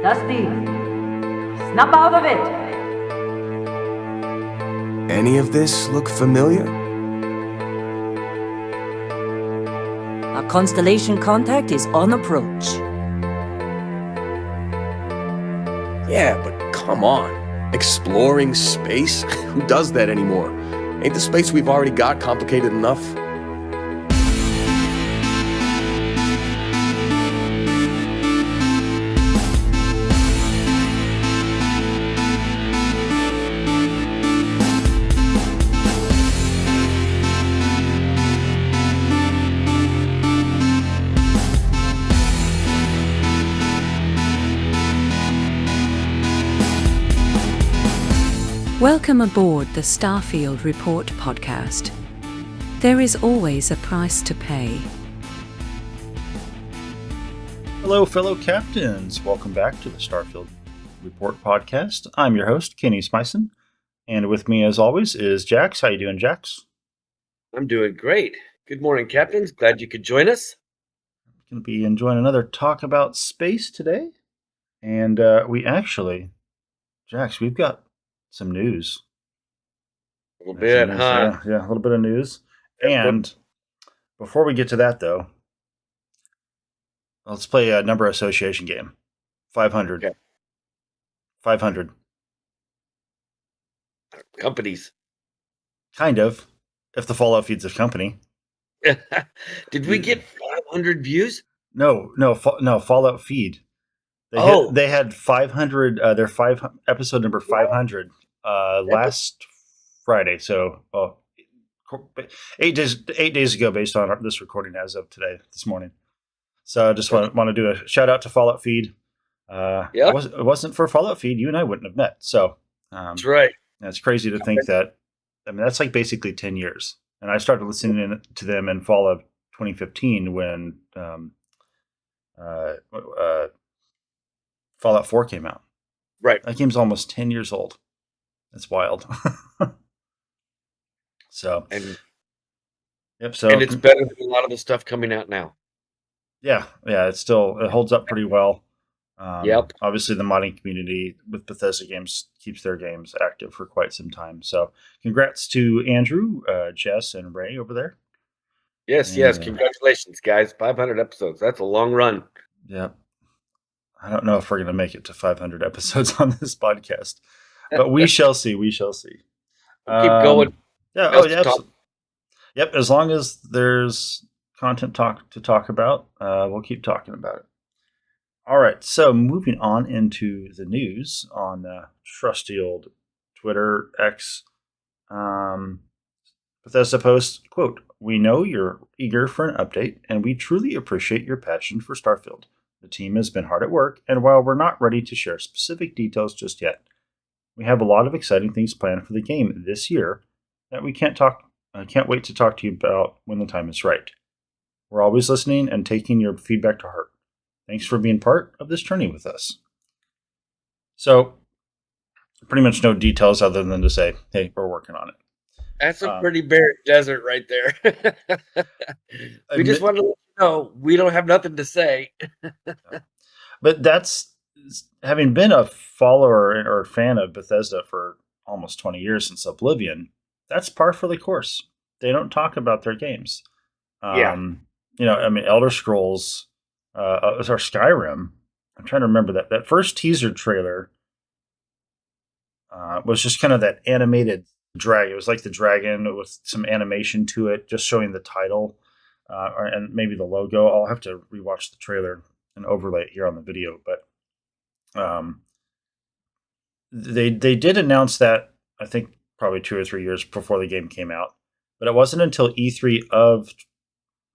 Dusty, snap out of it! Any of this look familiar? Our constellation contact is on approach. Yeah, but come on. Exploring space? Who does that anymore? Ain't the space we've already got complicated enough? Welcome aboard the Starfield Report podcast. There is always a price to pay. Hello, fellow captains. Welcome back to the Starfield Report podcast. I'm your host, Kenny Smyson, and with me, as always, is Jax. How you doing, Jax? I'm doing great. Good morning, captains. Glad you could join us. Going to be enjoying another talk about space today, and Jax, we've got some news. A little bit, news, huh? Yeah, a little bit of news. Yep. And before we get to that, though, let's play a number association game. 500. Okay. 500. Companies. Kind of, if the Fallout feed's a company. Did we get 500 views? No, Fallout feed. They had 500. Their episode number 500 last Friday. So 8 days ago, based on this recording as of today, this morning. So I just want to do a shout out to Fallout feed. It wasn't for Fallout feed, you and I wouldn't have met. So That's right. it's crazy to think that. I mean, that's like basically 10 years. And I started listening to them in fall of 2015 when Fallout 4 came out. Right. That game's almost 10 years old. That's wild. So, And and it's better than a lot of the stuff coming out now. Yeah, it holds up pretty well. Yep. Obviously, the modding community with Bethesda games keeps their games active for quite some time. So, congrats to Andrew, Jess, and Ray over there. Yes. Congratulations, guys. 500 episodes. That's a long run. Yeah. I don't know if we're going to make it to 500 episodes on this podcast, but we shall see. We shall see. We'll keep going. Yep. As long as there's content to talk about, we'll keep talking about it. All right. So moving on into the news on trusty old Twitter X, Bethesda posts, quote, "We know you're eager for an update, and we truly appreciate your passion for Starfield. The team has been hard at work, and while we're not ready to share specific details just yet, we have a lot of exciting things planned for the game this year that we can't wait to talk to you about when the time is right. We're always listening and taking your feedback to heart. Thanks for being part of this journey with us." So, pretty much no details other than to say, hey, we're working on it. That's a pretty barren desert right there. We just want to let you know we don't have nothing to say. But that's, having been a follower or fan of Bethesda for almost 20 years since Oblivion, that's par for the course. They don't talk about their games. Elder Scrolls or Skyrim. I'm trying to remember that first teaser trailer was just kind of that animated dragon. It was like the dragon with some animation to it, just showing the title and maybe the logo. I'll have to rewatch the trailer and overlay it here on the video. But they did announce that, I think, probably 2 or 3 years before the game came out. But it wasn't until E3 of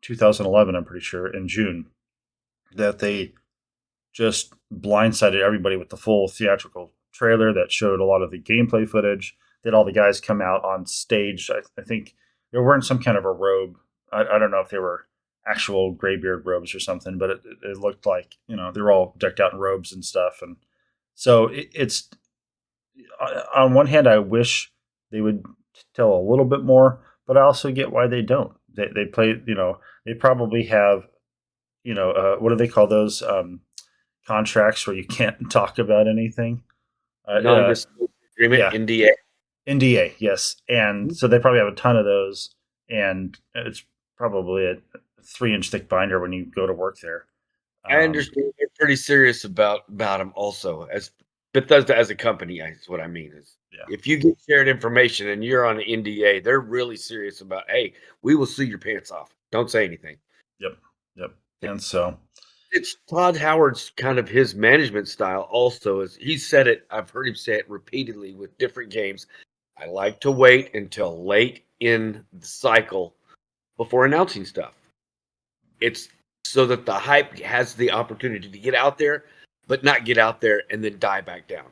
2011, I'm pretty sure, in June, that they just blindsided everybody with the full theatrical trailer that showed a lot of the gameplay footage. Did all the guys come out on stage? I think they were wearing some kind of a robe. I don't know if they were actual graybeard robes or something, but it looked like, they were all decked out in robes and stuff. And so it's, on one hand, I wish they would tell a little bit more, but I also get why they don't. They play, they probably have, what do they call those? contracts where you can't talk about anything. Non-disclosure agreement, Yeah, NDA. NDA, yes. And so they probably have a ton of those, and it's probably a 3-inch thick binder when you go to work there. I understand they're pretty serious about them also. As Bethesda as a company, is what I mean. Is Yeah. if you get shared information and you're on an NDA, they're really serious about, hey, we will sue your pants off. Don't say anything. Yep. And so It's Todd Howard's kind of his management style also is he said it, I've heard him say it repeatedly with different games. I like to wait until late in the cycle before announcing stuff. It's so that the hype has the opportunity to get out there, but not get out there and then die back down.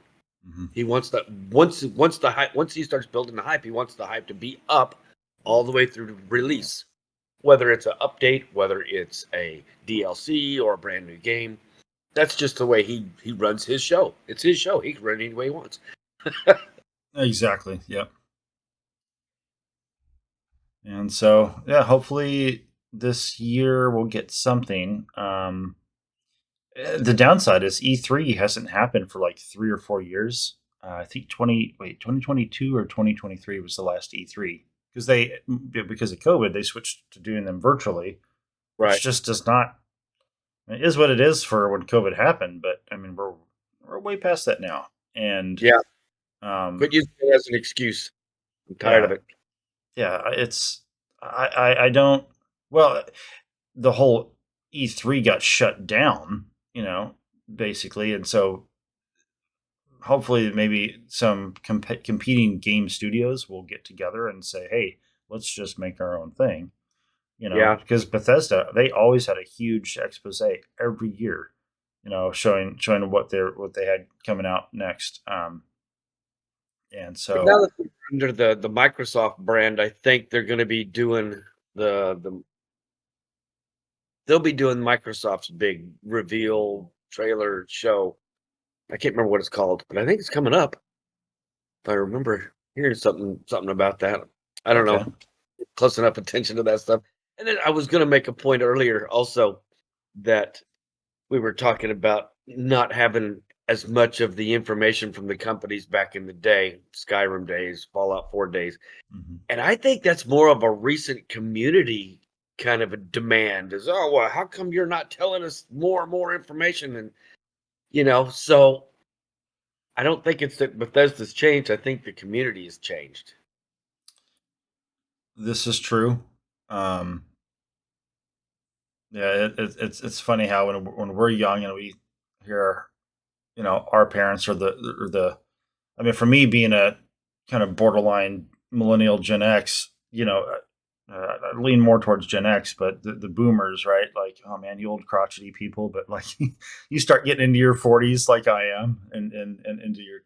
He wants that once the hype, once he starts building the hype, he wants the hype to be up all the way through to release. Whether it's an update, whether it's a DLC or a brand new game. That's just the way he runs his show. It's his show. He can run it any way he wants. exactly, yep. And so yeah, hopefully this year we'll get something. The downside is E3 hasn't happened for like 3 or 4 years. I think 2022 or 2023 was the last E3 because because of COVID they switched to doing them virtually, Right. which just does not. It is what it is for when COVID happened, but I mean we're way past that now, and Yeah. um, Quit using it as an excuse. I'm tired of it. yeah, it's I don't. Well, the whole E3 got shut down, basically, and so hopefully maybe some competing game studios will get together and say, "Hey, let's just make our own thing." Yeah. Because Bethesda, they always had a huge expose every year, showing what they had coming out next. And But so now that they're under the Microsoft brand, I think they're going to be doing the they'll be doing Microsoft's big reveal trailer show. I can't remember what it's called, but I think it's coming up. If I remember hearing something about that. I don't okay, know. Close enough attention to that stuff. And then I was going to make a point earlier also that we were talking about not having as much of the information from the companies back in the day, Skyrim days, Fallout 4 days. hmm And I think that's more of a recent community kind of a demand is, oh, well, how come you're not telling us more and more information? And, so I don't think it's that Bethesda's changed. I think the community has changed. this is true. Um, yeah, it's funny how when we're young and we hear our parents or the I mean, for me being a kind of borderline millennial Gen X, I lean more towards Gen X, but the boomers, right? Like, oh man, you old crotchety people. But like, you start getting into your 40s, like I am, and into your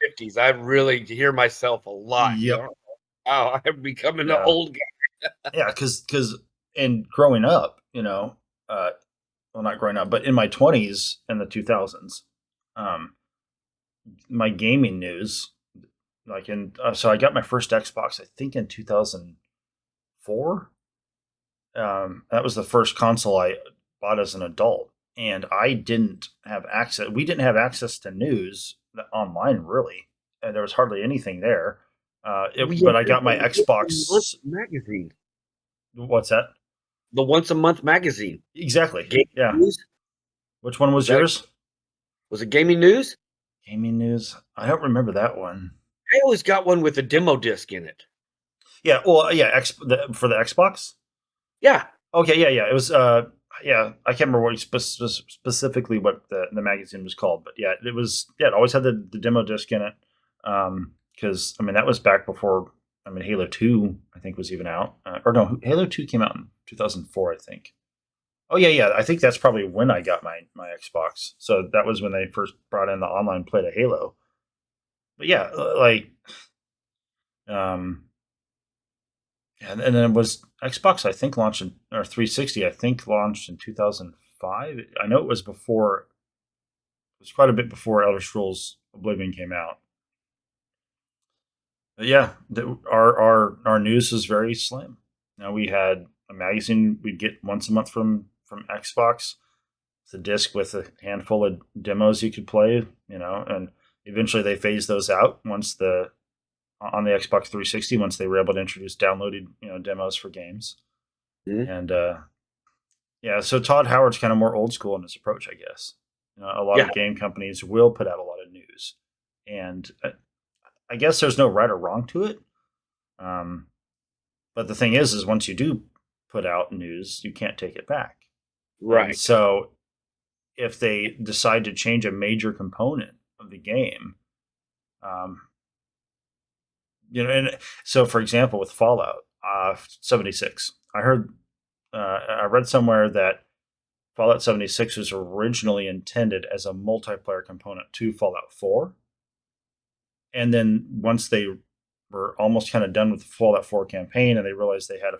50s. I really hear myself a lot. yep, Wow, I'm becoming an yeah, old guy. yeah, because and growing up, well, not growing up, but in my 20s and the 2000s, um, my gaming news, like so I got my first Xbox, I think in 2004. That was the first console I bought as an adult, and I didn't have access. We didn't have access to news online, really. And there was hardly anything there. We But I had got my the Xbox. magazine, What's that? the once a month magazine. Exactly. Gaming Yeah. news. Which one was That yours? was it. Gaming news. Gaming news. I don't remember that one. I always got one with a demo disc in it. Yeah. Well, yeah. For the Xbox. Yeah, Okay. Yeah. It was. Yeah. I can't remember specifically what the magazine was called, but yeah, it was. Yeah, it always had the demo disc in it. Because I mean that was back before. I mean Halo 2 I think was even out, or no, Halo 2 came out in 2004 I think. Oh yeah. I think that's probably when I got my Xbox. So that was when they first brought in the online play to Halo. But yeah, like um, and then it was Xbox. I think launched or 360. I think launched in 2005. I know it was before. It was quite a bit before Elder Scrolls Oblivion came out. But yeah, our news is very slim. Now we had a magazine we'd get once a month from Xbox. the disc with a handful of demos you could play, and eventually they phased those out on the Xbox 360 once they were able to introduce downloaded demos for games. Mhm. And yeah, so Todd Howard's kind of more old school in his approach, I guess. A lot Yeah. of game companies will put out a lot of news, and I guess there's no right or wrong to it. But the thing is once you do put out news, you can't take it back. And Right. so if they decide to change a major component of the game, um, and so for example, with Fallout 76, I read somewhere that Fallout 76 was originally intended as a multiplayer component to Fallout 4. And then once they were almost kind of done with the Fallout 4 campaign and they realized they had a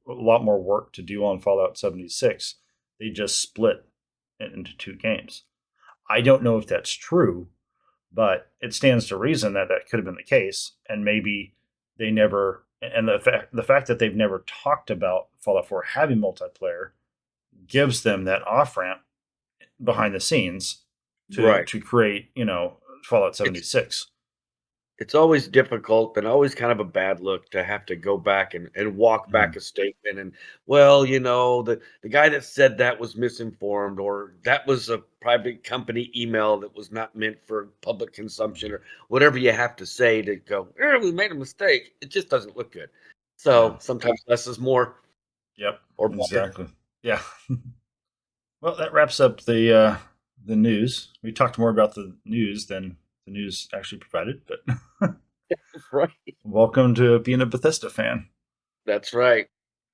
lot more work to do on Fallout 76, they just split it into two games. I don't know if that's true, but it stands to reason that that could have been the case, and maybe they never. And the fact that they've never talked about Fallout 4 having multiplayer gives them that off ramp behind the scenes Right. to create Fallout 76. It's always difficult and always kind of a bad look to have to go back and walk back a statement and, well, the guy that said that was misinformed, or that was a private company email that was not meant for public consumption, or whatever you have to say to go, we made a mistake. It just doesn't look good. So Yeah. sometimes less is more. Yep, Or better. exactly. Yeah. Well, that wraps up the news. We talked more about the news than the news actually provided, but Right. welcome to being a Bethesda fan. That's right.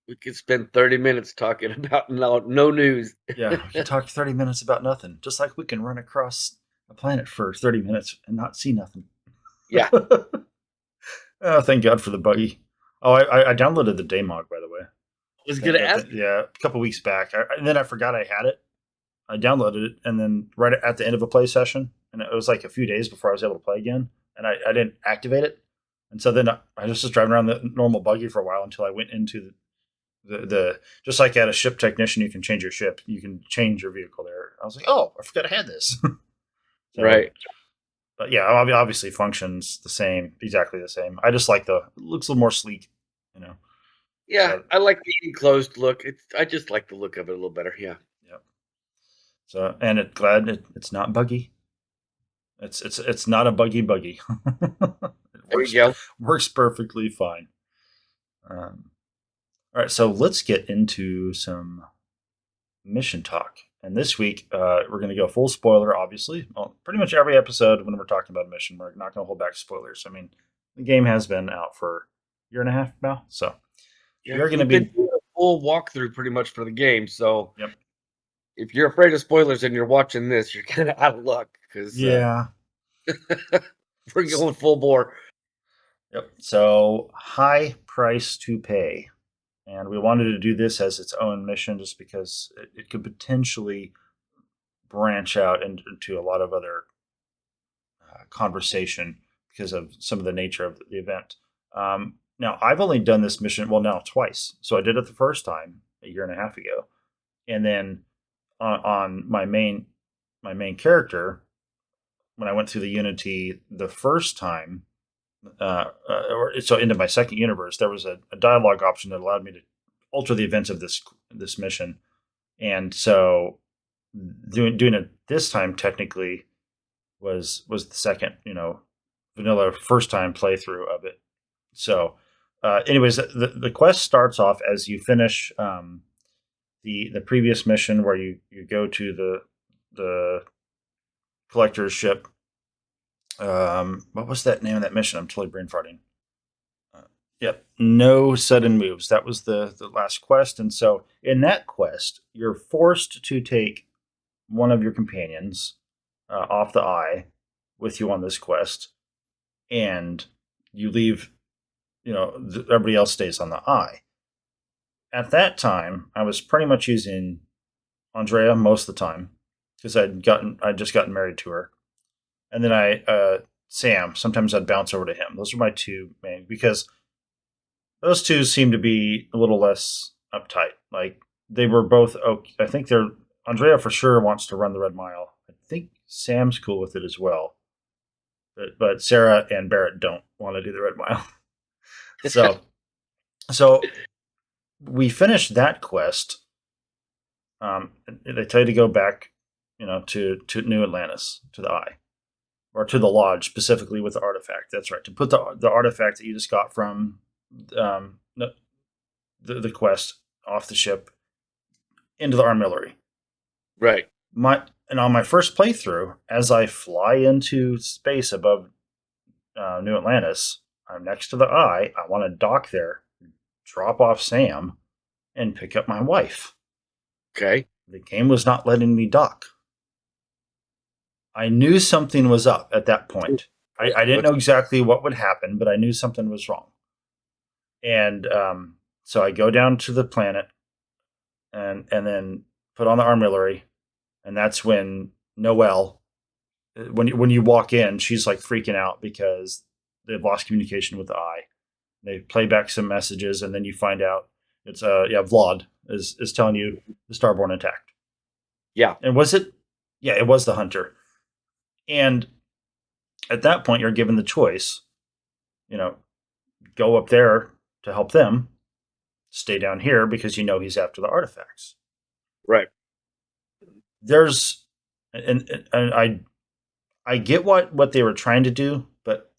We could spend 30 minutes talking about no news. Yeah, we can talk 30 minutes about nothing, just like we can run across a planet for 30 minutes and not see nothing. Yeah. Oh, thank God for the buggy. Oh, I downloaded the Daymog, by the way. I was going to ask. Yeah, a couple weeks back. And then I forgot I had it. I downloaded it, and then right at the end of a play session, and it was like a few days before I was able to play again, and I didn't activate it. And so then I just was driving around the normal buggy for a while until I went into the just like at a ship technician, you can change your ship. You can change your vehicle there. I was like, oh, I forgot I had this. So, Right. But yeah, obviously functions exactly the same. I just like it looks a little more sleek, Yeah, So- I like the enclosed look. I just like the look of it a little better. Yeah. Yep. So, and it's not buggy. It's not a buggy. There you go. Works perfectly fine. All right, so let's get into some mission talk. And this week, we're going to go full spoiler, obviously. Well, pretty much every episode when we're talking about a mission, we're not going to hold back spoilers. I mean, the game has been out for a year and a half now, so we're going to be doing a full walkthrough pretty much for the game. So Yep. if you're afraid of spoilers and you're watching this, you're kind of out of luck because yeah. we're going full bore. Yep. So high price to pay. And we wanted to do this as its own mission just because it could potentially branch out into a lot of other conversation because of some of the nature of the event. Now, I've only done this mission, twice. So I did it the first time a year and a half ago. And then on my main character, when I went through the Unity the first time, so into my second universe, there was a dialogue option that allowed me to alter the events of this mission, and so doing it this time technically was the second vanilla first time playthrough of it. So, anyways, the quest starts off as you finish the previous mission where you go to the collector's ship. What was that name of that mission? I'm totally brain farting. Yep, no sudden moves. That was the last quest, and so in that quest, you're forced to take one of your companions off the eye with you on this quest, and you leave. Everybody else stays on the eye. At that time, I was pretty much using Andrea most of the time because I'd just gotten married to her. And then Sam, sometimes I'd bounce over to him. Those are my two main, because those two seem to be a little less uptight. Like, they were both okay. I think they're Andrea for sure wants to run the Red Mile. I think Sam's cool with it as well, but Sarah and Barrett don't want to do the Red Mile. So so we finished that quest. They tell you to go back, to New Atlantis, to the Eye, or to the Lodge specifically with the artifact. That's right, to put the artifact that you just got from the quest off the ship into the armillary. Right. And on my first playthrough, as I fly into space above New Atlantis, I'm next to the Eye. I want to dock there, drop off Sam, and pick up my wife. Okay. The game was not letting me dock. I knew something was up at that point. I didn't know exactly what would happen, but I knew something was wrong. And so I go down to the planet and then put on the armillary, and that's when Noelle, when you walk in, she's like freaking out because they've lost communication with the Eye. They play back some messages, and then you find out it's Vlad is telling you the Starborn attacked. Yeah. And was it? Yeah, it was the Hunter. And at that point, you're given the choice, go up there to help them, stay down here because he's after the artifacts. Right. There's, and I get what they were trying to do, but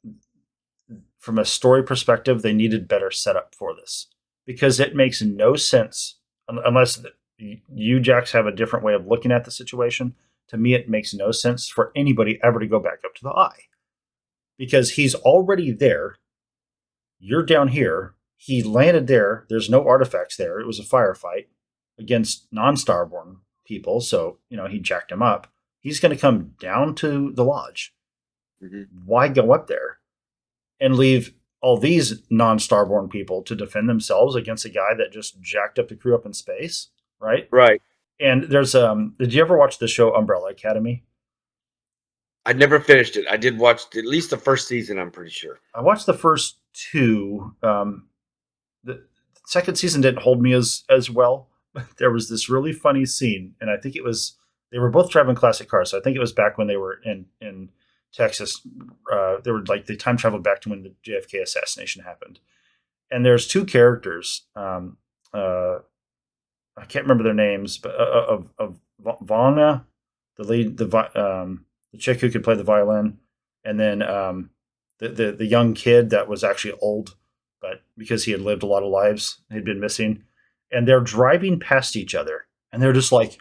from a story perspective, they needed better setup for this because it makes no sense unless you, Jax, have a different way of looking at the situation. To me, it makes no sense for anybody ever to go back up to the Eye because he's already there. You're down here. He landed there. There's no artifacts there. It was a firefight against non-Starborn people. So, he jacked him up. He's going to come down to the Lodge. Mm-hmm. Why go up there and leave all these non-Starborn people to defend themselves against a guy that just jacked up the crew up in space? Right? Right. And there's did you ever watch the show Umbrella Academy? I never finished it. I did watch at least the first season, I'm pretty sure. I watched the first two. The second season didn't hold me as well. There was this really funny scene, and I think they were both driving classic cars. So I think it was back when they were in Texas. They were they time traveled back to when the JFK assassination happened. And there's two characters. I can't remember their names, but of Vana, the lead, the chick who could play the violin, and then the young kid that was actually old, but because he had lived a lot of lives, he'd been missing. And they're driving past each other, and they're just like,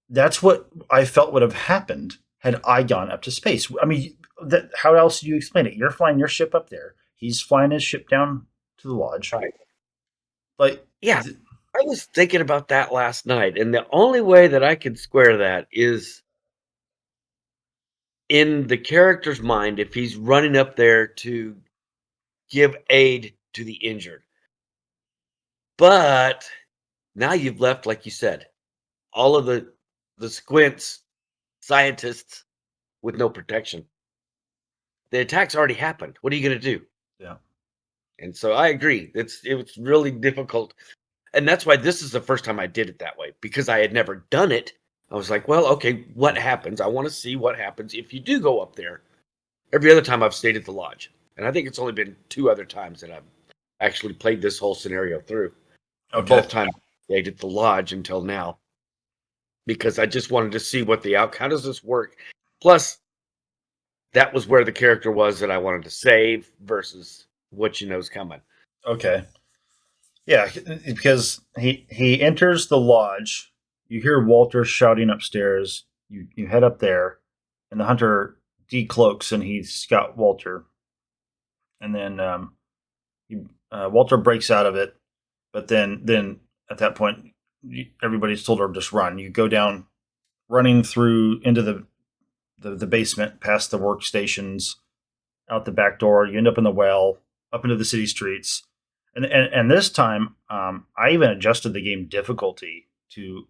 that's what I felt would have happened had I gone up to space. I mean, how else do you explain it? You're flying your ship up there. He's flying his ship down to the Lodge. Right. Yeah. I was thinking about that last night, and the only way that I could square that is in the character's mind if he's running up there to give aid to the injured. But now you've left, like you said, all of the squints scientists with no protection. The attack's already happened. What are you going to do? Yeah. And so I agree. It was really difficult. And that's why this is the first time I did it that way, because I had never done it. I was like, well, okay, what happens? I want to see what happens if you do go up there. Every other time I've stayed at the Lodge. And I think it's only been 2 other times that I've actually played this whole scenario through. Okay. Both times I stayed at the Lodge until now. Because I just wanted to see what how does this work? Plus, that was where the character was that I wanted to save versus what you know's coming. Okay. Yeah, because he enters the Lodge. You hear Walter shouting upstairs. You head up there, and the Hunter decloaks and he's got Walter. And then Walter breaks out of it, but then at that point, everybody's told her to just run. You go down, running through into the basement, past the workstations, out the back door. You end up in the well, up into the city streets. And this time, I even adjusted the game difficulty to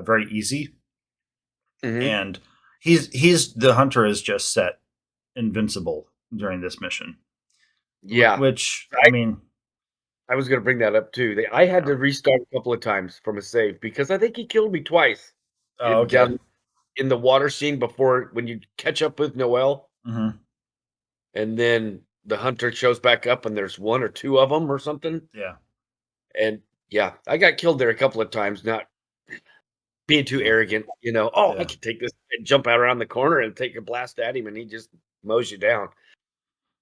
very easy. Mm-hmm. And the Hunter is just set invincible during this mission. Yeah. Which, I mean, I was gonna bring that up too. I had to restart a couple of times from a save because I think he killed me twice Oh, okay. down in the water scene before when you catch up with Noel, Hmm. and then the hunter shows back up and there's one or two of them or something. Yeah. And yeah, I got killed there a couple of times, not being too Yeah. arrogant, oh, I Yeah. can take this and jump out around the corner and take a blast at him and he just mows you down.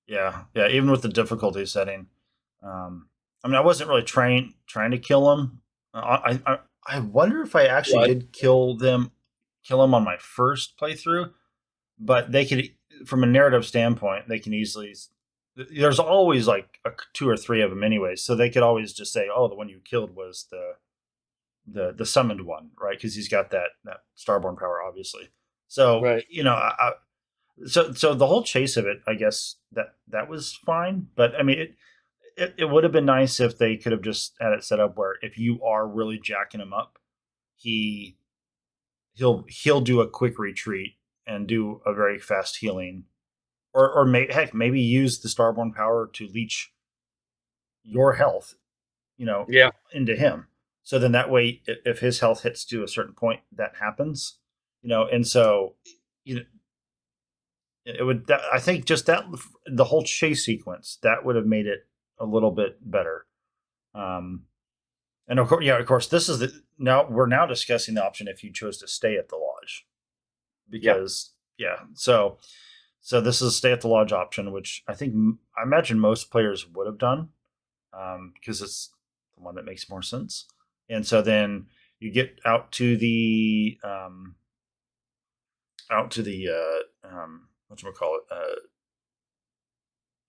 Yeah. Yeah. Even with the difficulty setting, I mean, I wasn't really trying to kill them. I wonder if I actually What? did kill them on my first playthrough, but they could, from a narrative standpoint, they can easily. There's always like two or three of them, anyways, so they could always just say, "Oh, the one you killed was the summoned one," right? Because he's got that starborn power, obviously. So Right. so the whole chase of it, I guess that was fine, but I mean it would have been nice if they could have just had it set up where if you are really jacking him up, he he'll do a quick retreat and do a very fast healing, or heck, maybe use the starborn power to leech your health, you know, Yeah. into him. So then that way, if his health hits to a certain point, that happens, and so you know it would. I think just that the whole chase sequence that would have made it a little bit better. Um, and of course, yeah, of course, this is now we're now discussing the option if you chose to stay at the lodge Yeah. because yeah, so this is stay at the lodge option, which I imagine most players would have done because it's the one that makes more sense. And so then you get out to the what call it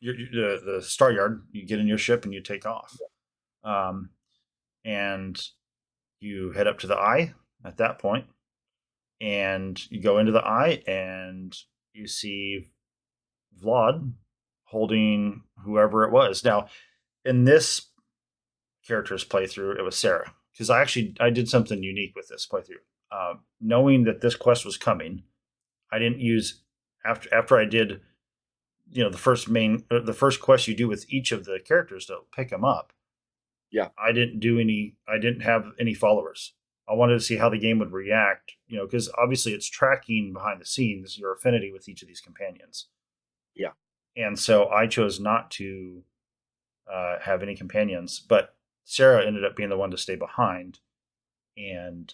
the star yard. You get in your ship and you take off, um, and you head up to the eye at that point, and you go into the eye and you see Vlad holding whoever it was. Now, in this character's playthrough, it was Sarah because I did something unique with this playthrough. Knowing that this quest was coming, I didn't use after I did the first quest you do with each of the characters to pick them up. Yeah. I didn't have any followers. I wanted to see how the game would react, because obviously it's tracking behind the scenes your affinity with each of these companions. Yeah. And so I chose not to have any companions, but Sarah ended up being the one to stay behind, and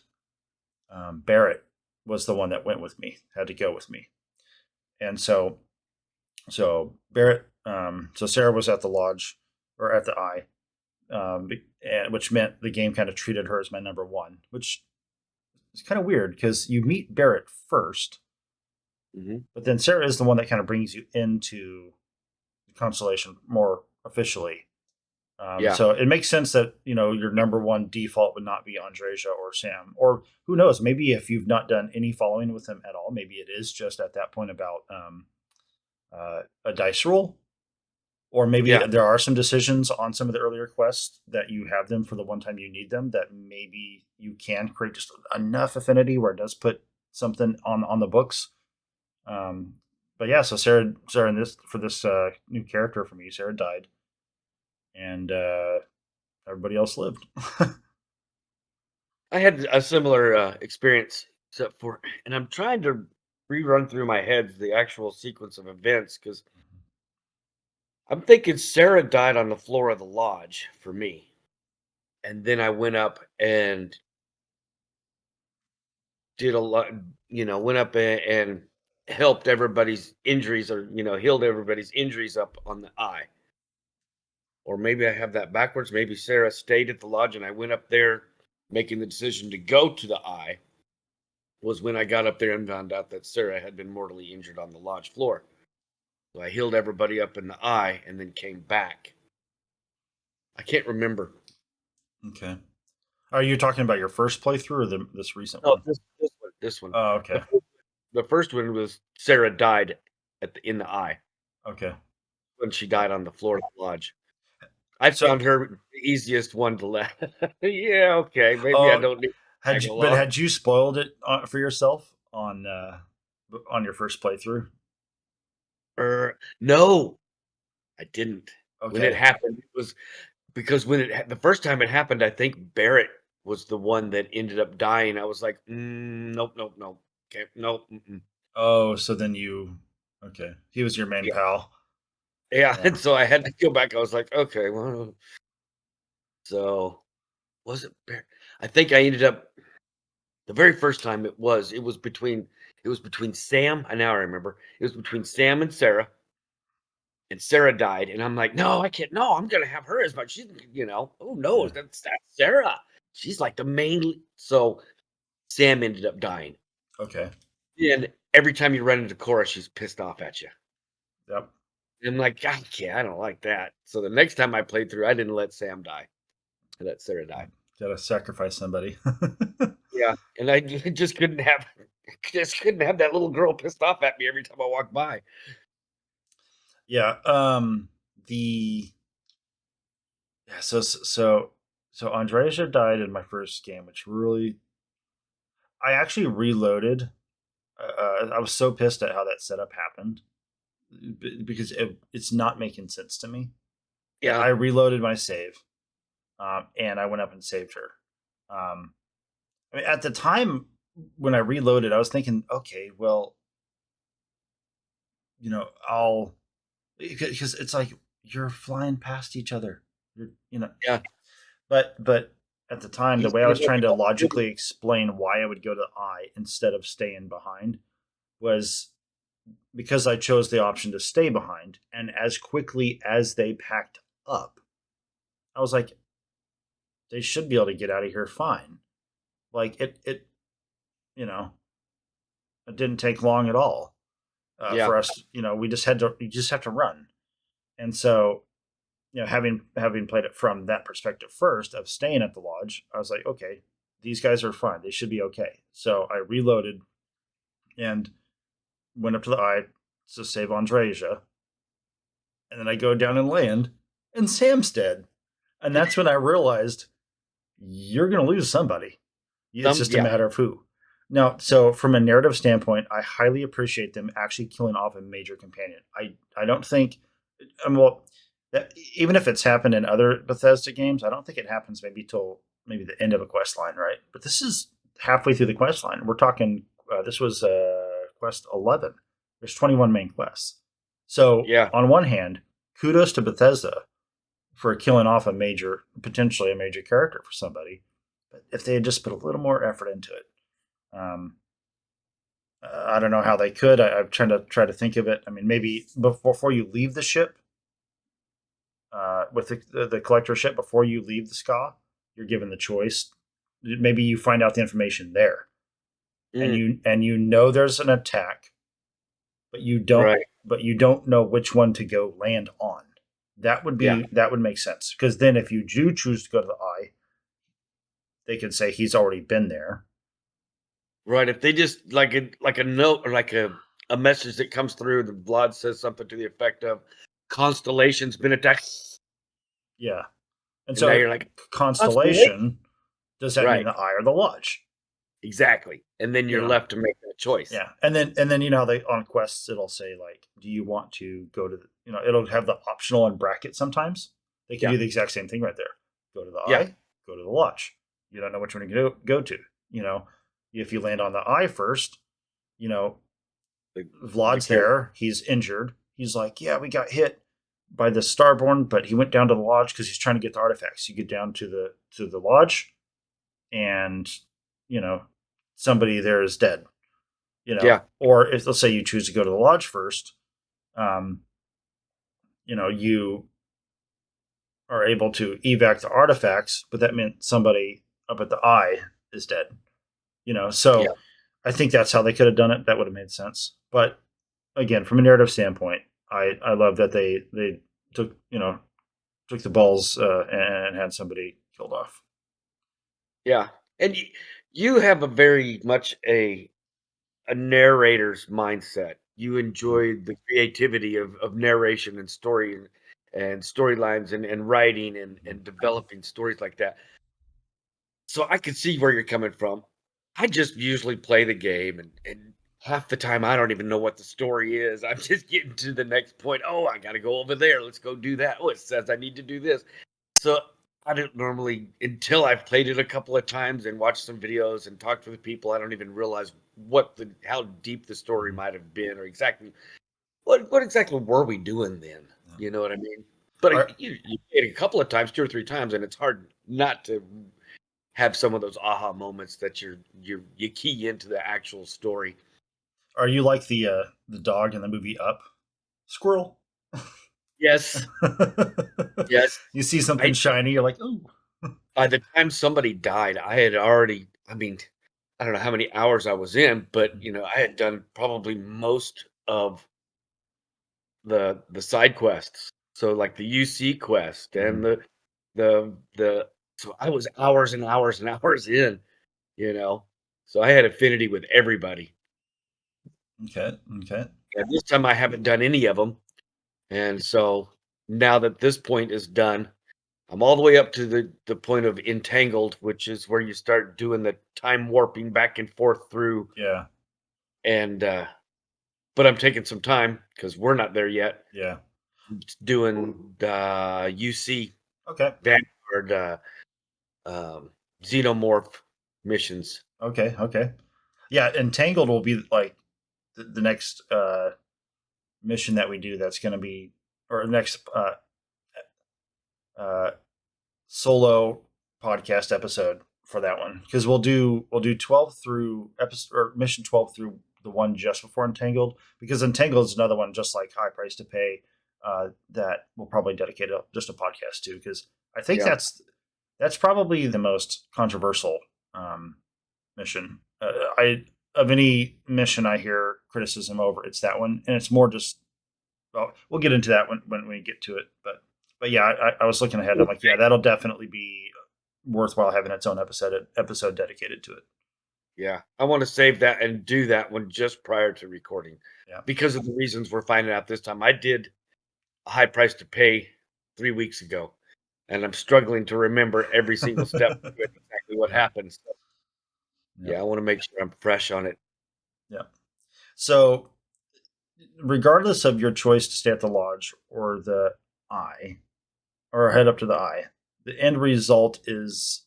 Barrett was the one that went with me, had to go with me. And so Barrett, so Sarah was at the lodge or at the eye, which meant the game kind of treated her as my number one, which is kind of weird because you meet Barrett first, but then Sarah is the one that kind of brings you into the constellation more officially. Yeah. So it makes sense that your number one default would not be Andreja or Sam, or who knows? Maybe if you've not done any following with him at all, maybe it is just at that point about a dice roll, or maybe Yeah. there are some decisions on some of the earlier quests that you have them for the one time you need them. That maybe you can create just enough affinity where it does put something on the books. But yeah, so Sarah in this for this new character for me, Sarah died, and everybody else lived. I had a similar experience, except for, and I'm trying to rerun through my head the actual sequence of events because I'm thinking Sarah died on the floor of the lodge for me. And then I went up and did a lot, went up and helped everybody's injuries or, healed everybody's injuries up on the eye. Or maybe I have that backwards. Maybe Sarah stayed at the lodge and I went up there making the decision to go to the eye. Was when I got up there and found out that Sarah had been mortally injured on the lodge floor. So I healed everybody up in the eye and then came back. I can't remember. Okay. Are you talking about your first playthrough or this recent No, one? this one. Oh, The, okay. fir- the first one was Sarah died in the eye Okay. when she died on the floor of the lodge. I So, found her the easiest one to let. Yeah, okay. Maybe I oh, don't need to tag along. had you spoiled it for yourself on your first playthrough? No, I didn't. When it Okay. happened, it was because when the first time it happened, I think Barrett was the one that ended up dying. I was like, nope, nope, nope, okay, nope, mm-mm. Oh, so then okay. He was your main Yeah, pal. yeah. Yeah. And so I had to go back. I was like, okay, well, so was it Barrett? I think I ended up the very first time it was between Sam. I now remember it was between Sam and Sarah. And Sarah died, and I'm like, no, I can't. No, I'm gonna have her as much. She's. Oh no, Yeah. that's Sarah. She's like the main. So Sam ended up dying, Okay. and every time you run into Cora, she's pissed off at you. Yep. And I'm like, I can't. I don't like that. So the next time I played through, I didn't let Sam die. I let Sarah die. Gotta sacrifice somebody. Yeah, and I just couldn't have that little girl pissed off at me every time I walked by. Yeah. The yeah. So Andreja died in my first game, which really I actually reloaded. I was so pissed at how that setup happened because it's not making sense to me. And Yeah, I reloaded my save, and I went up and saved her. I mean, at the time when I reloaded, I was thinking, okay, well, I'll because it's like you're flying past each other. You're. yeah. But at the time, the He's way I gonna was make trying a to couple logically movies. explain why I would go to I instead of staying behind was because I chose the option to stay behind. And as quickly as they packed up, I was like, they should be able to get out of here fine. Like you know, it didn't take long at all Yeah, for us. You just have to run. And so, having played it from that perspective first of staying at the lodge, I was like, okay, these guys are fine. They should be okay. So I reloaded and went up to the eye to save Andreja, and then I go down and land, and Sam's dead. And that's when I realized you're going to lose somebody. It's just a yeah, matter of who. Now, so from a narrative standpoint, I highly appreciate them actually killing off a major companion. I don't think, well, that even if it's happened in other Bethesda games, I don't think it happens maybe till maybe the end of a quest line, right? But this is halfway through the quest line. We're talking. This was quest 11. There's 21 main quests. So yeah. on one hand, kudos to Bethesda for killing off potentially a major character for somebody. But if they had just put a little more effort into it, um, I don't know how they could. I'm trying to think of it. I mean, maybe before you leave the ship, with the collector ship, before you leave the ska, you're given the choice. Maybe you find out the information there, and Mm, you know there's an attack, but right. you don't know which one to go land on. Yeah. That would make sense because then if you do choose to go to the eye, they could say he's already been there. Right, if they just like a note or like a message that comes through, the blood says something to the effect of "Constellation's been attacked," Yeah, and and now so you're like, "Constellation?" constellation, does that mean Right, the eye or the lodge? exactly, and then You you're know, left to make that choice. yeah, and then how they on quests it'll say like, do you want to go to it'll have the optional in bracket sometimes. They can Yeah, do the exact same thing right there. Go to the yeah, eye, go to the lodge. You don't know which one to go to. You know, if you land on the eye first, you know, like, be Vlad's careful. there. He's injured. He's like, yeah, we got hit by the Starborn, but he went down to the lodge because he's trying to get the artifacts. You get down to the lodge, and you know somebody there is dead. Yeah, Or if let's say you choose to go to the lodge first, um, you are able to evac the artifacts, but that meant somebody up at the eye is dead. yeah, So I think that's how they could have done it. That would have made sense. But again, from a narrative standpoint, I love that they took took the balls and had somebody killed off. yeah, and you have a very much a narrator's mindset. You Mhm. enjoy the creativity of narration and story and storylines and writing and developing stories like that. So I can see where you're coming from. I just usually play the game and half the time I don't even know what the story is. I'm just getting to the next point. Oh, I gotta go over there. Let's go do that. Oh, it says I need to do this. So I don't normally, until I've played it a couple of times and watched some videos and talked with people, I don't even realize how deep the story might have been, or exactly what exactly were we doing then? You know what I mean? But Are, you play it a couple of times, 2 or 3 times, and it's hard not to have some of those aha moments that you key into the actual story. are you like the dog in the movie Up? Squirrel. Yes, yes. You see something I shiny, you're like, ooh. By the time somebody died, I had already. I mean, I don't know how many hours I was in, but I had done probably most of the side quests. So like the UC quest and Mhm. the so I was hours and hours and hours in, you know. So I had affinity with everybody. Okay, okay. And this time I haven't done any of them. And so now that this point is done, I'm all the way up to the point of entangled, which is where you start doing the time warping back and forth through. Yeah, And but I'm taking some time because we're not there yet. yeah. Doing the UC Okay, Vanguard um, xenomorph missions. okay, okay. Yeah, Entangled will be like the next mission that we do. That's going to be or next uh, solo podcast episode for that one because we'll do 12 through episode or mission 12 through the one just before Entangled because Entangled is another one just like High Price to Pay that we'll probably dedicate just a podcast to because I think Yeah. that's probably the most controversial um, mission. I of any mission I hear criticism over, it's that one, and it's more just. Well, we'll get into that when we get to it, but yeah, I was looking ahead. I'm like, yeah, that'll definitely be worthwhile having its own episode dedicated to it. Yeah, I want to save that and do that one just prior to recording Yeah. because of the reasons we're finding out this time. I did a high price to pay 3 weeks ago, and I'm struggling to remember every single step of it, exactly what Yeah. happens. So, Yeah. yeah, I want to make sure I'm fresh on it. Yeah. So, regardless of your choice to stay at the lodge or the eye, or head up to the eye, the end result is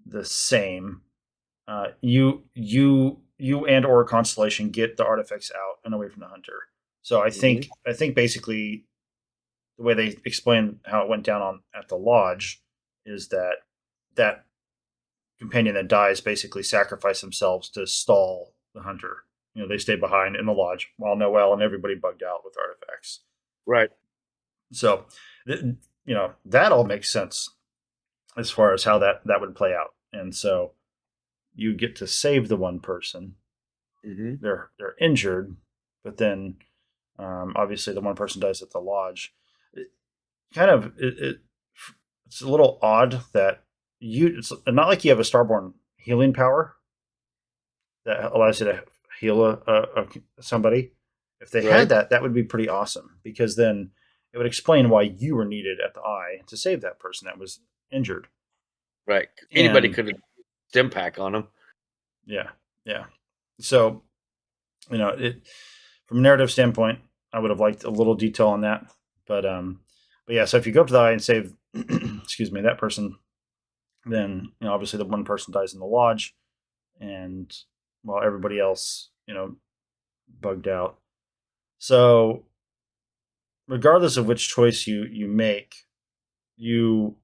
the same. You and or Constellation get the artifacts out and away from the hunter. So Mhm. I think basically the way they explain how it went down on at the lodge is that that companion that dies basically sacrificed themselves to stall the hunter. They stayed behind in the lodge while Noel and everybody bugged out with artifacts. Right. So, that all makes sense as far as how that would play out. And so you get to save the one person. Hmm. They're injured, but then obviously the one person dies at the lodge. It, kind of it's a little odd that it's not like you have a starborn healing power that allows you to heal somebody. If they had Right. that, that would be pretty awesome because then it would explain why you were needed at the eye to save that person that was injured. Right. Anybody And could have stim pack on them. yeah, yeah. So it from a narrative standpoint, I would have liked a little detail on that, but yeah. So if you go up to the eye and save, excuse me, that person, then obviously the one person dies in the lodge, and while everybody else bugged out. So regardless of which choice you make, you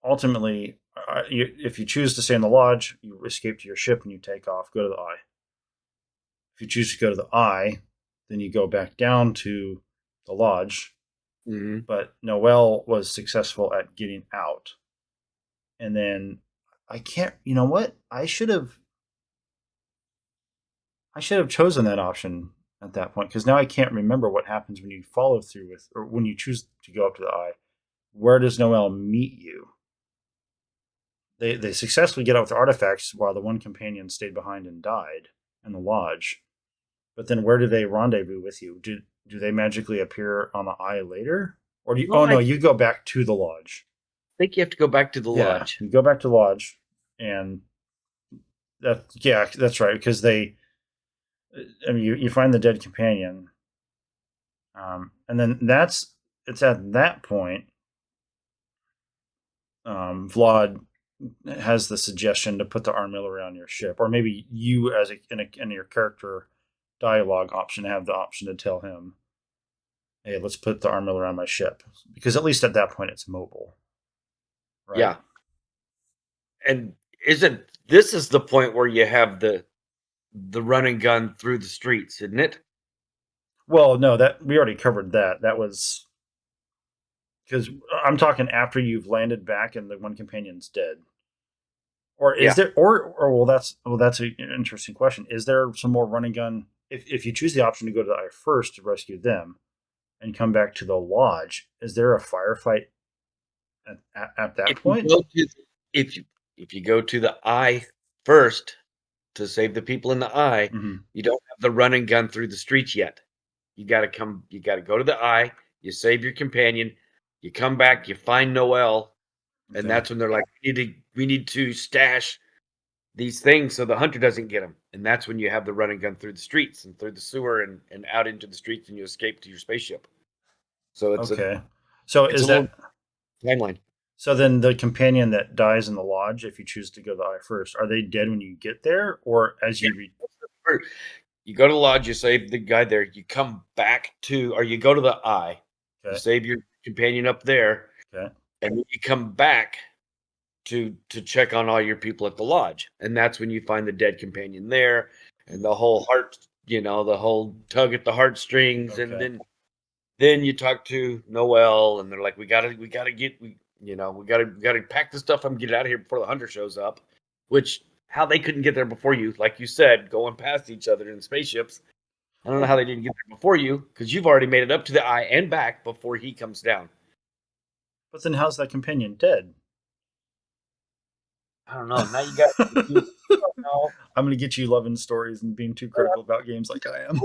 ultimately, if you choose to stay in the lodge, you escape to your ship and you take off, go to the eye. If you choose to go to the eye, then you go back down to the lodge. Hmm. But Noel was successful at getting out. And then I can't, you know what? I should have chosen that option at that point because now I can't remember what happens when you follow through with or when you choose to go up to the eye. Where does Noel meet you? They successfully get out with the artifacts while the one companion stayed behind and died in the lodge. But then where do they rendezvous with you? Do they magically appear on the eye later? Or do you No, oh I no, you go back to the lodge. think you have to go back to the Yeah. lodge. You go back to the lodge and that's right, because you find the dead companion. And then it's at that point Vlad has the suggestion to put the arm mill around your ship, or maybe you, as in your character dialogue option, have the option to tell him, "Hey, let's put the arm mill around my ship," because at least at that point it's mobile, right? Yeah. And this is the point where you have the run and gun through the streets, isn't it? Well, no, that we already covered that. That was because I'm talking after you've landed back and the one companion's dead. Or is Yeah. there, or that's an interesting question. Is there some more run and gun? If you choose the option to go to the eye first to rescue them and come back to the lodge, is there a firefight at that If you point? go to if you go to the eye first to save the people in the eye, Hmm. you don't have the run and gun through the streets yet. You got to go to the eye, you save your companion, you come back, you find Noel, and Okay. that's when they're like, we need to stash these things so the hunter doesn't get them. And that's when you have the run and gun through the streets and through the sewer and out into the streets and you escape to your spaceship. So Okay. So it's a is little that timeline. so? Then the companion that dies in the lodge, if you choose to go to the eye first, are they dead when you get there, or as you read? You go to the lodge, you save the guy there, you come back to, or you go to the eye, you Okay. save your companion up there, Okay. and then you come back to check on all your people at the lodge. And that's when you find the dead companion there and the whole the whole tug at the heartstrings. And Okay. then you talk to Noel and they're like, we gotta get we gotta pack the stuff up and get out of here before the hunter shows up. Which how they couldn't get there before you, like you said, going past each other in spaceships. I don't know how they didn't get there before you, because you've already made it up to the eye and back before he comes down. But then how's that companion dead? I don't know. Now you got confused. I don't know. I'm going to get you loving stories and being too critical about games like I am.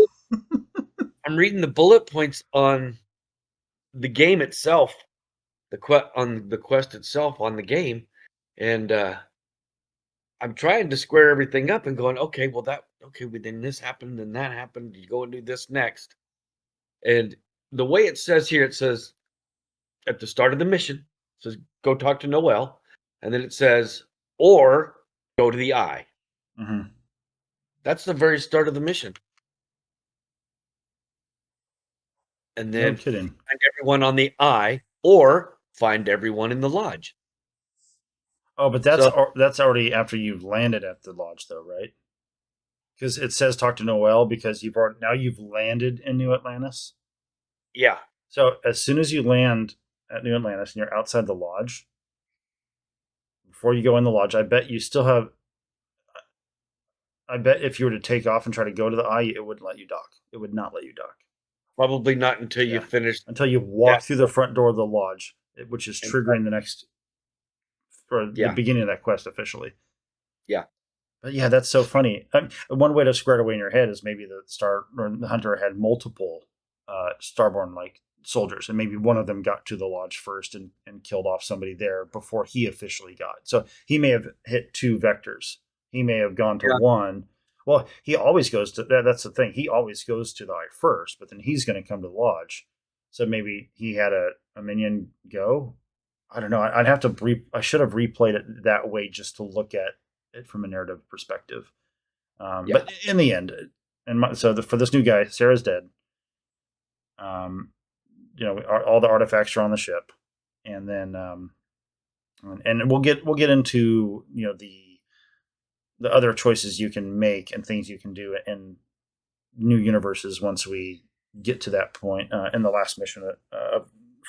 I'm reading the bullet points on the game itself, on the quest itself on the game, and I'm trying to square everything up and going, okay, well then this happened, then that happened. You go and do this next, and the way it says here, it says at the start of the mission, it says go talk to Noel, and then it says or go to the eye. Mm-hmm. That's the very start of the mission. And No then kidding. find everyone on the eye or find everyone in the lodge. Oh, but So that's already after you've landed at the lodge, though, right? Because it says talk to Noel because you've landed in New Atlantis. yeah, So as soon as you land at New Atlantis and you're outside the lodge, before you go in the lodge, I bet you still have. I bet if you were to take off and try to go to the eye, it wouldn't let you dock. It would not let you dock. probably not until you Yeah. finish Until you walk that. through the front door of the lodge, which is triggering the next or the Yeah. beginning of that quest officially. Yeah. But yeah, that's so funny. One way to square it away in your head is maybe the hunter had multiple starborn like soldiers, and maybe one of them got to the lodge first and killed off somebody there before he officially got. So he may have hit two vectors. He may have gone to Yeah. one. Well, he always goes to that's the thing. He always goes to the eye first, but then he's going to come to the lodge. So maybe he had a minion go. I don't know. I'd have to. I should have replayed it that way just to look at it from a narrative perspective. Yeah. But in the end, for this new guy, Sarah's dead. All the artifacts are on the ship, and then and we'll get into the other choices you can make and things you can do in new universes once we get to that point in the last mission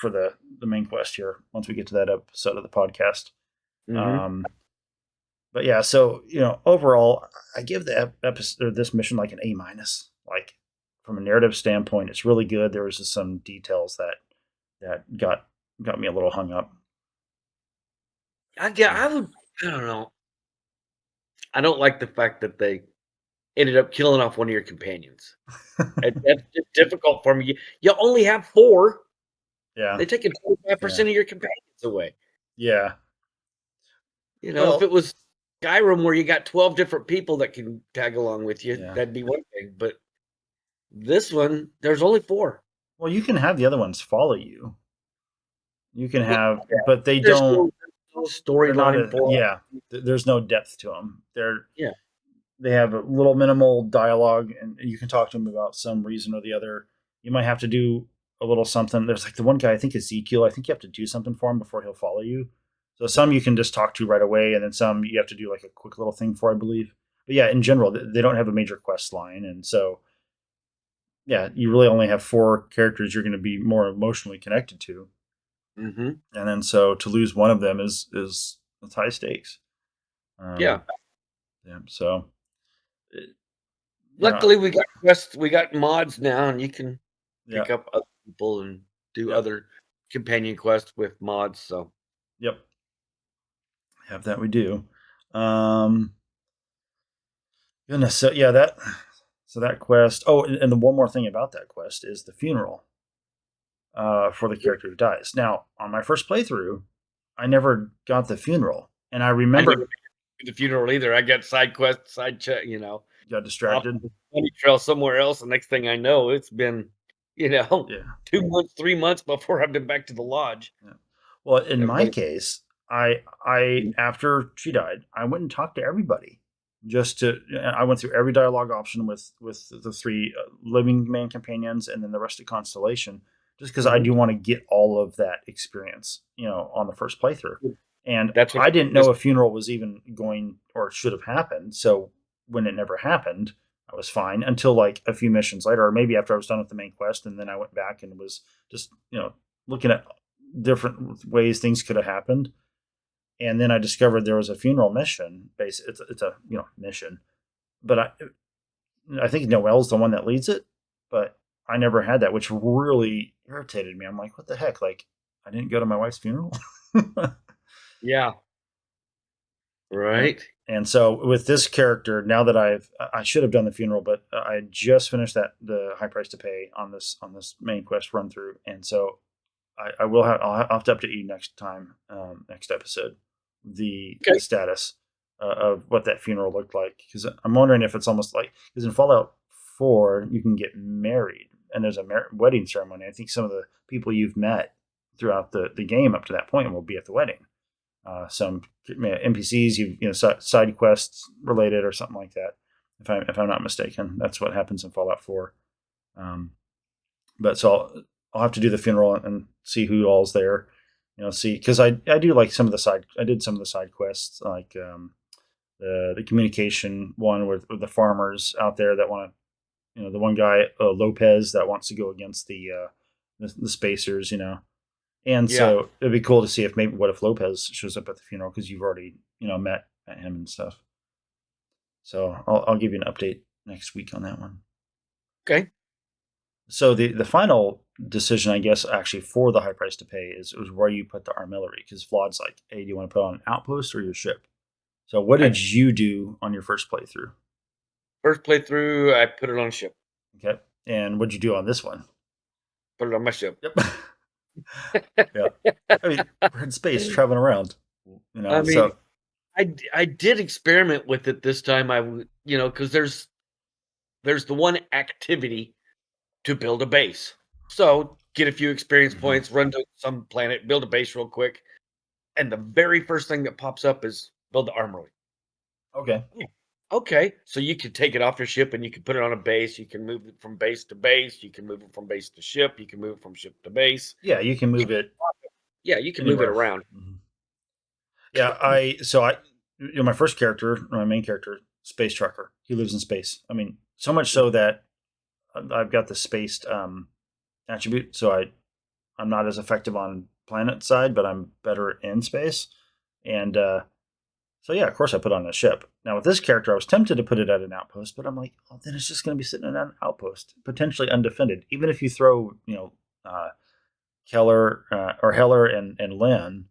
for the main quest here. Once we get to that episode of the podcast. Mhm. But yeah, so overall, I give the episode this mission like an A minus. Like from a narrative standpoint, it's really good. There was just some details that got me a little hung up. I don't know. I don't like the fact that they ended up killing off one of your companions. That's just difficult for me. You only have 4. Yeah, They're taking 25% of your companions away. yeah. If it was Skyrim where you got 12 different people that can tag along with you, Yeah. that'd be one thing. But this one, there's only 4. Well, you can have the other ones follow you. You can have, Yeah, but they There's don't. no they're not storyline for. yeah. There's no depth to them. Yeah. They have a little minimal dialogue, and you can talk to them about some reason or the other. You might have to do a little something. There's like the one guy, I think Ezekiel. I think you have to do something for him before he'll follow you. So some you can just talk to right away, and then some you have to do like a quick little thing for, I believe. But yeah, in general, they don't have a major quest line, and so yeah, you really only have 4 characters you're going to be more emotionally connected to, Mm-hmm. and then so to lose one of them is it's high stakes. Yeah. Yeah. So, you know, Luckily, we got quests. We got mods now, and you can yeah. pick up other people and do Yep. other companion quests with mods. So Yep. Have that we do. Um, Goodness. So yeah, that quest. Oh, and the one more thing about that quest is the funeral for the character who dies. Now, on my first playthrough, I never got the funeral, and I I remember never did the funeral either. I got side quest, side check. got Off distracted. the bunny trail somewhere else. The next thing I know, it's been Yeah. 2 months, 3 months before I've been back to the lodge. Yeah. Well, in my Everybody, case, I after she died, I went and talked to everybody. I went through every dialogue option with the 3 living man companions, and then the rest of Constellation, just because I Mhm. do want to get all of that experience, on the first playthrough. And That's what I I didn't just know a funeral was even going or should have happened. So when it never happened, I was fine until like a few missions later, or maybe after I was done with the main quest, and then I went back and was just looking at different ways things could have happened. And then I discovered there was a funeral mission. It's a mission, but I think Noel's the one that leads it, but I never had that, which really irritated me. I'm like, what the heck? Like, I didn't go to my wife's funeral. yeah, and, right. and so with this character, now that I should have done the funeral, but I just finished the high price to pay on this main quest run through, and so I'll have to update you next time, next episode, the Okay. status of what that funeral looked like, because I'm wondering if it's almost like, because in Fallout 4 you can get married and there's a wedding ceremony. I think some of the people you've met throughout the game up to that point will be at the wedding. Some NPCs, side quests related or something like that. If I'm not mistaken, that's what happens in Fallout 4. But so I'll have to do the funeral and see who all's there. See, because I do like some of the side. I did some of the side quests, like the communication one with the farmers out there that want to. The one guy Lopez that wants to go against the spacers. And Yeah. so it'd be cool to see if maybe what if Lopez shows up at the funeral, because you've already met him and stuff. So I'll give you an update next week on that one. Okay. So the final decision, I guess, actually for the high price to pay is where you put the artillery, because Vlad's like, hey, do you want to put on an outpost or your ship? So what did you do on your first playthrough? First playthrough, I put it on a ship. Okay, and what'd you do on this one? Put it on my ship. Yep. Yeah. I mean, we're in space traveling around. I mean, so I did experiment with it this time. Because there's the one activity to build a base. So get a few experience points, run to some planet, build a base real quick, and the very first thing that pops up is build the armory. okay. Okay, so you can take it off your ship and you can put it on a base. You can move it from base to base. You can move it from base to ship. You can move it from ship to base. Yeah, you can move it. Yeah, you can move it Anywhere. around. Mhm. Yeah, my first character, my main character, space trucker. He lives in space. I mean, so much so that I've got the spaced attribute, so I'm not as effective on planet side, but I'm better in space. And so yeah, of course I put on a ship. Now with this character, I was tempted to put it at an outpost, but I'm like, oh, then it's just going to be sitting at an outpost, potentially undefended. Even if you throw, Keller or Heller and Lynn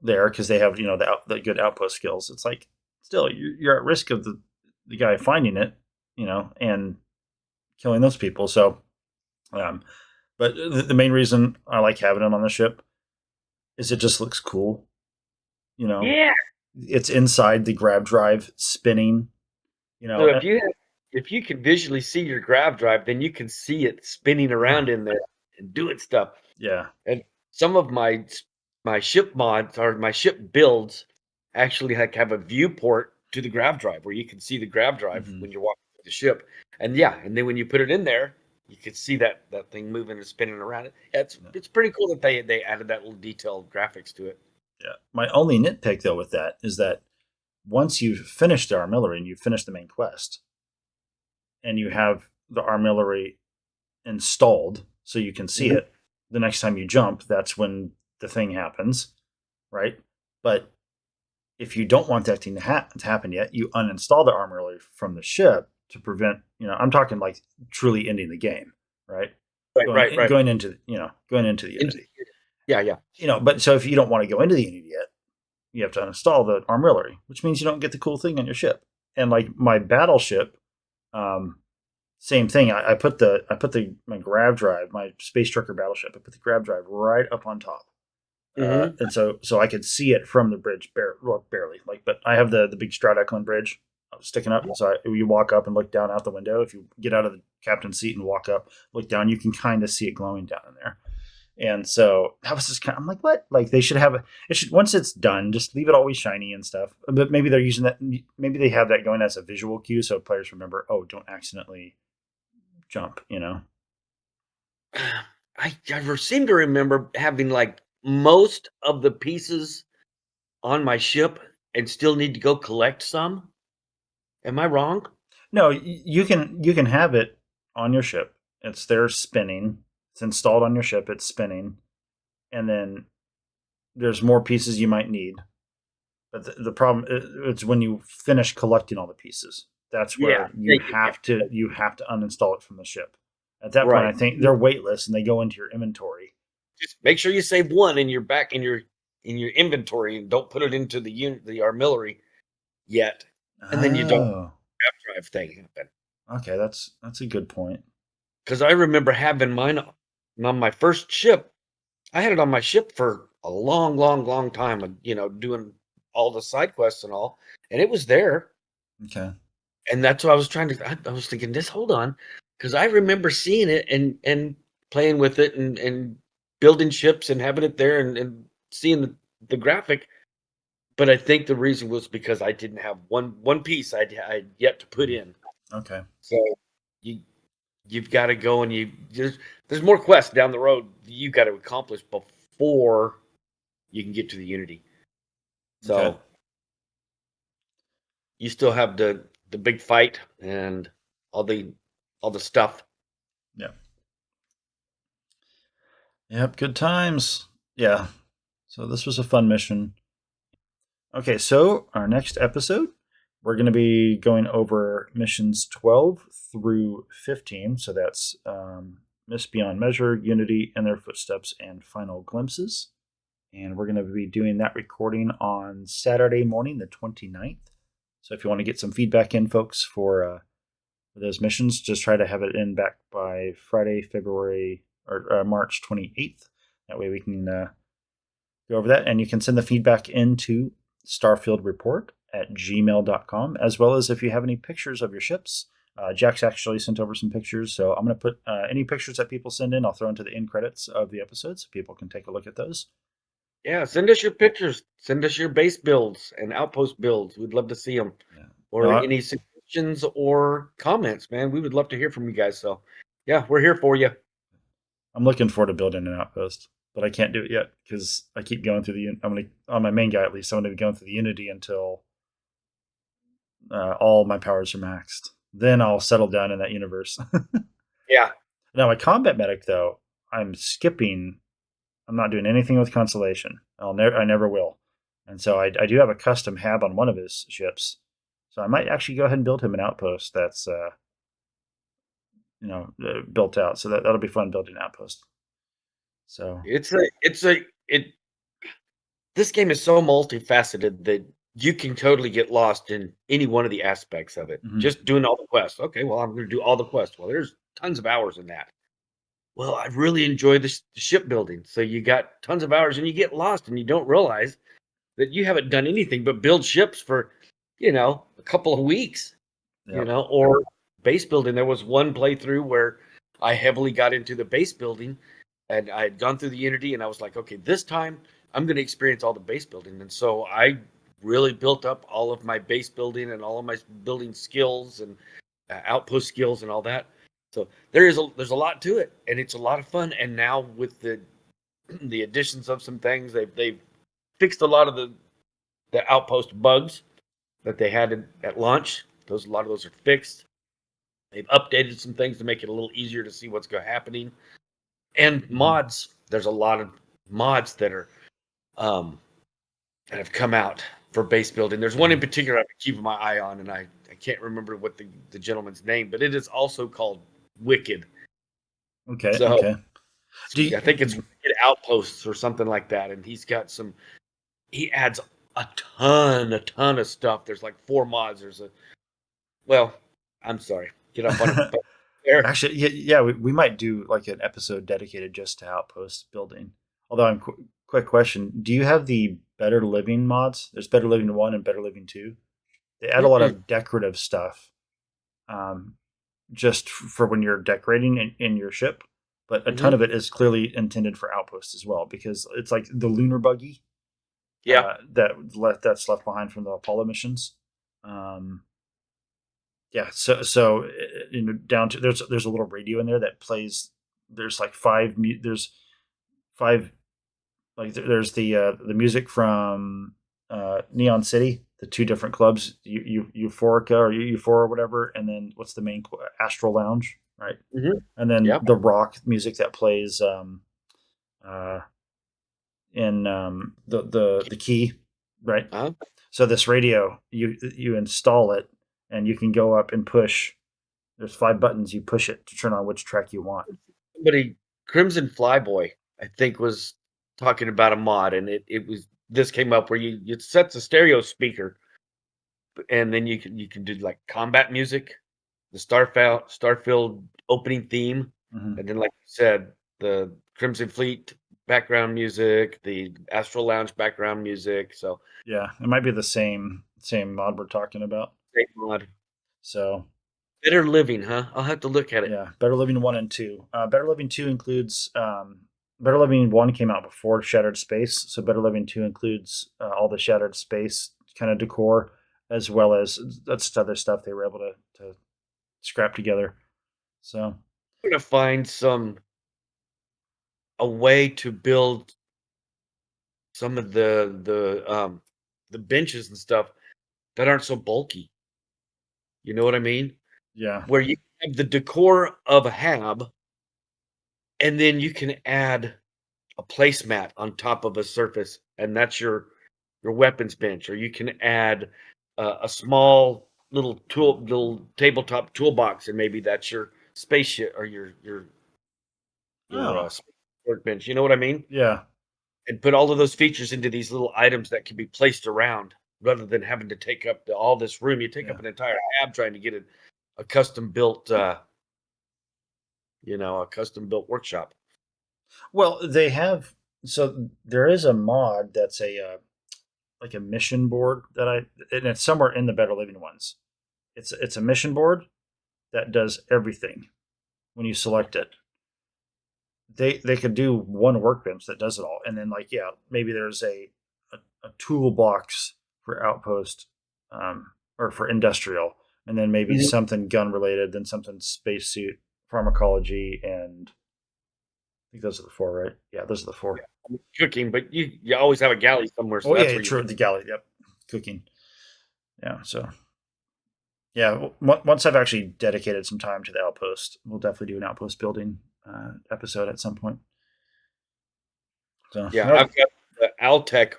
there, because they have the good outpost skills. It's like still you're at risk of the guy finding it, and killing those people. So, but the main reason I like having him on the ship is it just looks cool. Yeah. It's inside the grab drive spinning. So if you can visually see your grav drive, then you can see it spinning around in there and doing stuff. Yeah. And some of my my ship mods or my ship builds actually have a viewport to the grav drive where you can see the grav drive Mhm. when you're walking the ship. And yeah, and then when you put it in there, you could see that thing moving and spinning around it. Yeah, it's pretty cool that they added that little detailed graphics to it. Yeah. My only nitpick though with that is that once you've finished the armillary and you've finished the main quest, and you have the armillary installed so you can see Mhm. it, the next time you jump, that's when the thing happens, right? But if you don't want that thing to happen yet, you uninstall the armillary from the ship to prevent, I'm talking like truly ending the game, right? Right. Going into the Unity. Yeah. But so if you don't want to go into the Unity yet, you have to uninstall the armillary, which means you don't get the cool thing on your ship. And like my battleship, same thing. I put my grav drive, my space trucker battleship. I put the grav drive right up on top, Mhm. and so I could see it from the bridge, barely. Like, but I have the big Stratecon bridge sticking up, so you walk up and look down out the window. If you get out of the captain's seat and walk up, look down, you can kind of see it glowing down in there. And so that was just I'm like, what? Like they should have it should once it's done, just leave it always shiny and stuff. But maybe they're using that. Maybe they have that going as a visual cue, so players remember. Oh, don't accidentally jump. I seem to remember having like most of the pieces on my ship and still need to go collect some. Am I wrong? No, you can have it on your ship. It's there spinning. It's installed on your ship. It's spinning, and then there's more pieces you might need. But the problem it's when you finish collecting all the pieces. That's Yeah. where you have to uninstall it from the ship. At that point, I Right. think they're weightless and they go into your inventory. Just make sure you save one in your back in your inventory and don't put it into the armillary yet. And then you don't Oh, drive thing happen. okay, that's a good point. Because I remember having mine on my first ship. I had it on my ship for a long time, doing all the side quests and all, and it was there. Okay, And that's what I was trying to. I was thinking, just hold on, because I remember seeing it and playing with it and building ships and having it there and seeing the graphic. But I think the reason was because I didn't have one piece I'd yet to put in. okay, So you you've got to go and there's more quests down the road you got to accomplish before you can get to the Unity. okay. So you still have the big fight and all the all the stuff. Yeah. Yep. Good times. Yeah. So this was a fun mission. Okay, so our next episode, we're going to be going over missions 12 through 15. So that's Miss Beyond Measure, Unity, In Their Footsteps, and Final Glimpses. And we're going to be doing that recording on Saturday morning, the 29th. So if you want to get some feedback in, folks, for those missions, just try to have it in back by Friday, February, or March 28th. That way we can go over that. And you can send the feedback into starfieldreport@gmail.com, as well as if you have any pictures of your ships. Jack's actually sent over some pictures, so I'm going to put any pictures that people send in, I'll throw into the end credits of the episode so people can take a look at those. Yeah, send us your pictures. Send us your base builds and outpost builds. We'd love to see them. Yeah. Or any suggestions or comments, man. We would love to hear from you guys. So, yeah, we're here for you. I'm looking forward to building an outpost, but I can't do it yet because I keep going through on my main guy at least, I'm going to be going through the Unity until all my powers are maxed. Then I'll settle down in that universe. Yeah. Now, my combat medic, though, I'm skipping. I'm not doing anything with Constellation. I never will. And so I do have a custom hab on one of his ships. So I might actually go ahead and build him an outpost that's built out. So that'll be fun building an outpost. So This game is so multifaceted that you can totally get lost in any one of the aspects of it. Mhm. Just doing all the quests. Okay, well, I'm going to do all the quests. Well, there's tons of hours in that. Well, I really enjoy the shipbuilding. So you got tons of hours and you get lost and you don't realize that you haven't done anything but build ships for, a couple of weeks, Yep. or base building. There was one playthrough where I heavily got into the base building and I had gone through the Unity and I was like, okay, this time I'm going to experience all the base building, and so I really built up all of my base building and all of my building skills and outpost skills and all that. So there's a lot to it, and it's a lot of fun. And now with the additions of some things, they've fixed a lot of the outpost bugs that they had at launch. A lot of those are fixed. They've updated some things to make it a little easier to see what's happening. And mods, there's a lot of mods that are that have come out for base building. There's one in particular I've been keeping my eye on, and I can't remember what the gentleman's name, but it is also called Wicked. Okay. So Okay. I think it's Wicked Outposts or something like that. And he's got he adds a ton of stuff. There's like 4 mods. Well, I'm sorry. Get up on it. There. Actually, yeah, we might do like an episode dedicated just to outpost building. Although, quick question: do you have the Better Living mods? There's Better Living 1 and Better Living 2. They add a lot of decorative stuff, just for when you're decorating in your ship. But a ton of it is clearly intended for outposts as well, because it's like the lunar buggy, that's left behind from the Apollo missions. Yeah, so down to there's a little radio in there that plays. There's like there's 5, like there's the music from Neon City, the 2 different clubs, Euphorica or Euphoria or whatever, and then what's the main Astral Lounge, right? And then the rock music that plays in the key, right? So this radio, you install it, and you can go up and push. There's 5 buttons. You push it to turn on which track you want. Somebody, Crimson Flyboy, I think, was talking about a mod, and this came up where you set the stereo speaker, and then you can do like combat music, the Starfield opening theme, and then like you said, the Crimson Fleet background music, the Astral Lounge background music. So yeah, it might be the same mod we're talking about. Same mod. So Better Living, huh? I'll have to look at it. Yeah, Better Living 1 and 2. Better Living 2 includes Better Living 1 came out before Shattered Space, so Better Living 2 includes all the Shattered Space kind of decor, as well as that's other stuff they were able to scrap together. So I'm gonna find a way to build some of the benches and stuff that aren't so bulky. You know what I mean? yeah, Where you have the decor of a hab, and then you can add a placemat on top of a surface, and that's your weapons bench. Or you can add a small little tabletop toolbox, and maybe that's your spaceship or your workbench. You know what I mean? yeah, And put all of those features into these little items that can be placed around, rather than having to take up all this room. You take up an entire hab trying to get a custom built, a custom built workshop. Well, they have. So there is a mod that's a like a mission board and it's somewhere in the Better Living ones. It's a mission board that does everything when you select it. They could do one workbench that does it all, and then maybe there's a toolbox for outpost, or for industrial, and then maybe something gun related, then something spacesuit, pharmacology, and I think those are the 4, right? Yeah, those are the 4. Yeah. Cooking, but you always have a galley somewhere. So Oh that's yeah, where true. The galley, yep, cooking. Yeah, so yeah, once I've actually dedicated some time to the outpost, we'll definitely do an outpost building episode at some point. So yeah, I've got the Owltech.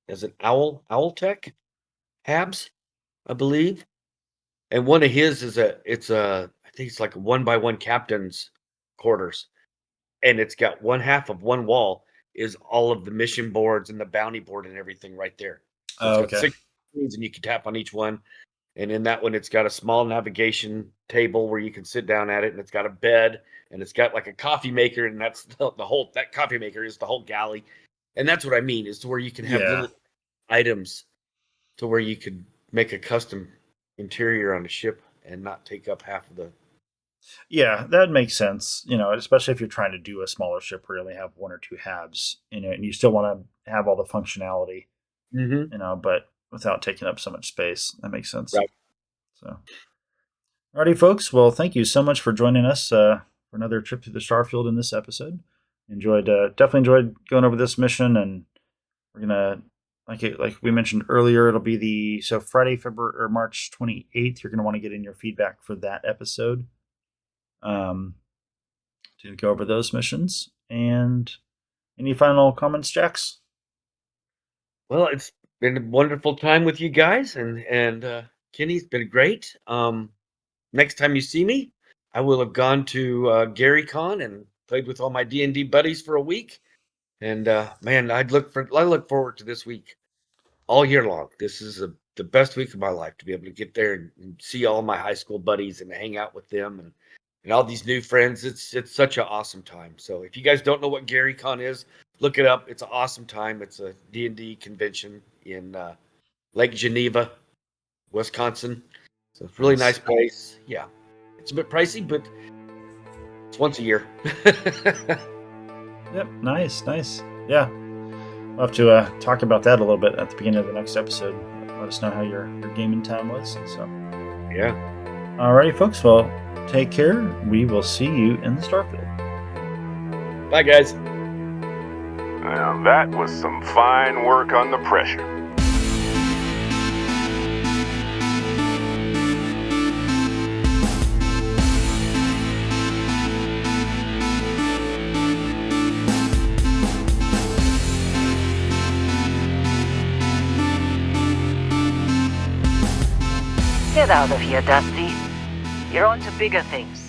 Is it Owltech Habs, I believe, and one of his is I think it's like a 1-by-1 captain's quarters, and it's got one half of one wall is all of the mission boards and the bounty board and everything right there. So it's got 6 screens, and you can tap on each one. And in that one, it's got a small navigation table where you can sit down at it, and it's got a bed, and it's got like a coffee maker, and that's the whole. That coffee maker is the whole galley, and that's what I mean, is to where you can have little items, to where you could make a custom interior on a ship and not take up half of the. Yeah, that makes sense. Especially if you're trying to do a smaller ship where you only have 1 or 2 habs, and you still want to have all the functionality, Mm-hmm. but without taking up so much space. That makes sense. Right. So, alrighty, folks. Well, thank you so much for joining us for another trip through the Starfield in this episode. Definitely enjoyed going over this mission, and we're gonna like we mentioned earlier. It'll be Friday, February or March 28th. You're gonna want to get in your feedback for that episode, to go over those missions. And any final comments, Jax? Well, it's been a wonderful time with you guys, and Kenny's been great. Next time you see me, I will have gone to Gary Con and played with all my D&D buddies for a week. And man, I look forward to this week all year long. This is the best week of my life to be able to get there and see all my high school buddies and hang out with them and all these new friends. It's such an awesome time. So if you guys don't know what Gary Con is, look it up. It's an awesome time. It's a D&D convention in Lake Geneva, Wisconsin. So it's a really nice place. Yeah. It's a bit pricey, but it's once a year. Yep, nice. Yeah, we'll have to talk about that a little bit at the beginning of the next episode. Let us know how your gaming time was. So, yeah. Alrighty, folks. Well, take care. We will see you in the Starfield. Bye, guys. Now that was some fine work on the pressure. Get out of here, Dusty. You're on to bigger things.